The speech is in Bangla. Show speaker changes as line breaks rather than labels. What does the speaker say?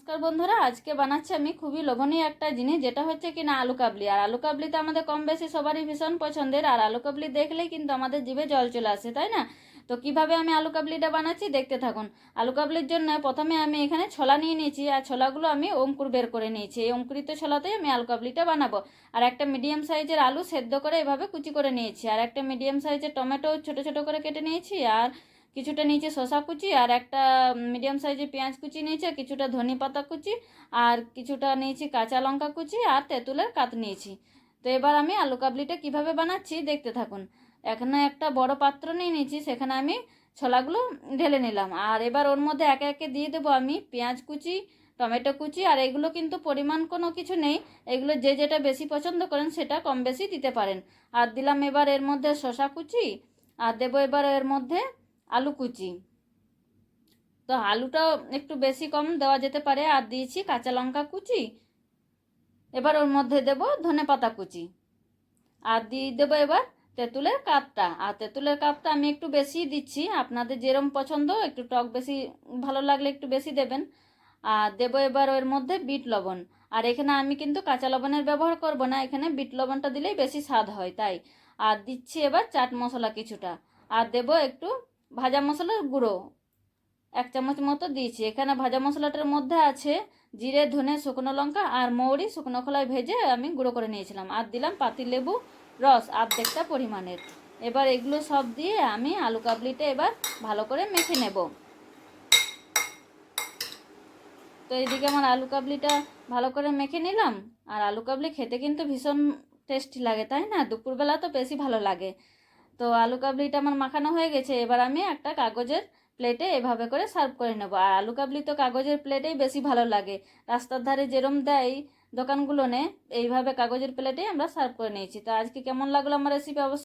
নমস্কার বন্ধুরা, আজকে বানাচ্ছি আমি খুবই লোভনীয় একটা জিনিস, যেটা হচ্ছে কি না আলু কাবলি। আর আলু কাবলি তো আমাদের কম বেশি সবারই ভীষণ পছন্দের। আর আলু কাবলি দেখলেই কিন্তু আমাদের জিভে জল চলে আসে, তাই না? তো কিভাবে আমি আলু কাবলিটা বানাচ্ছি দেখতে থাকুন। আলু কাবলির জন্য প্রথমে আমি এখানে ছোলা নিয়ে নিয়েছি, আর ছোলাগুলো আমি অঙ্কুর বের করে নিয়েছি। এই অঙ্কুরিত ছোলাতেই আমি আলু কাবলিটা বানাবো। আর একটা মিডিয়াম সাইজের আলু সেদ্ধ করে এভাবে কুচি করে নিয়েছি, আর একটা মিডিয়াম সাইজের টমেটো ছোট ছোট করে কেটে নিয়েছি, আর কিছুটা নিচে শসা কুচি, আর একটা মিডিয়াম সাইজের পেঁয়াজ কুচি নিয়েছি, কিছুটা ধনে পাতা কুচি, আর কিছুটা নিয়েছি কাঁচা লঙ্কা কুচি, আর তেঁতুলের কাত নিয়েছি। তো এবার আমি আলু কাবলিটা কিভাবে বানাচ্ছি দেখতে থাকুন। এখানে একটা বড় পাত্র নিয়ে নিয়েছি, সেখানে আমি ছোলাগুলো ঢেলে নিলাম। আর এবার ওর মধ্যে একে একে দিয়ে দেবো আমি পেঁয়াজ কুচি, টমেটো কুচি। আর এগুলো কিন্তু পরিমাণ কোনো কিছু নেই, এগুলো যে যেটা বেশি পছন্দ করেন সেটা কম বেশি দিতে পারেন। আর দিলাম এবার এর মধ্যে শসা কুচি, আর দেবো এবার এর মধ্যে আলু কুচি। তো আলুটাও একটু বেশি কম দেওয়া যেতে পারে। আর দিয়েছি কাঁচা লঙ্কা কুচি। এবার ওর মধ্যে দেব ধনেপাতা কুচি, আর দিয়ে দেবো এবার তেঁতুলের কাপটা। আর তেঁতুলের কাপটা আমি একটু বেশি দিচ্ছি, আপনাদের যেরম পছন্দ, একটু টক বেশি ভালো লাগলে একটু বেশি দেবেন। আর দেবো এবার ওর মধ্যে বিট লবণ। আর এখানে আমি কিন্তু কাঁচা লবণের ব্যবহার করব না, এখানে বিট লবণটা দিলেই বেশি স্বাদ হয় তাই। আর দিচ্ছি এবার চাট মশলা কিছুটা, আর দেবো একটু ভাজা মশলার গুঁড়ো 1 চামচ মতো দিয়েছি। এখানে ভাজা মশলাটার মধ্যে আছে জিরে, ধনে, শুকনো লঙ্কা আর মৌরি শুকনো খোলায় ভেজে আমি গুঁড়ো করে নিয়েছিলাম। আর দিলাম পাতিলেবু রস অর্ধেকটা পরিমাণের। এবার এগুলো সব দিয়ে আমি আলু কাবলিটা এবার ভালো করে মেখে নেব। তো এইদিকে আমার আলু কাবলিটা ভালো করে মেখে নিলাম। আর আলু কাবলি খেতে কিন্তু ভীষণ টেস্টি লাগে, তাই না? দুপুরবেলা তো বেশি ভালো লাগে। তো আলু কাবলিটা আমার মাখানো হয়ে গেছে, এবার আমি একটা কাগজের প্লেটে এভাবে করে সার্ভ করে নেব। আর আলু কাবলি তো কাগজের প্লেটেই বেশি ভালো লাগে, রাস্তার ধারে যেরম দেয় দোকানগুলো এইভাবে কাগজের প্লেটেই আমরা সার্ভ করে নিয়েছি। তো আজকে কেমন লাগলো আমার রেসিপি অবশ্যই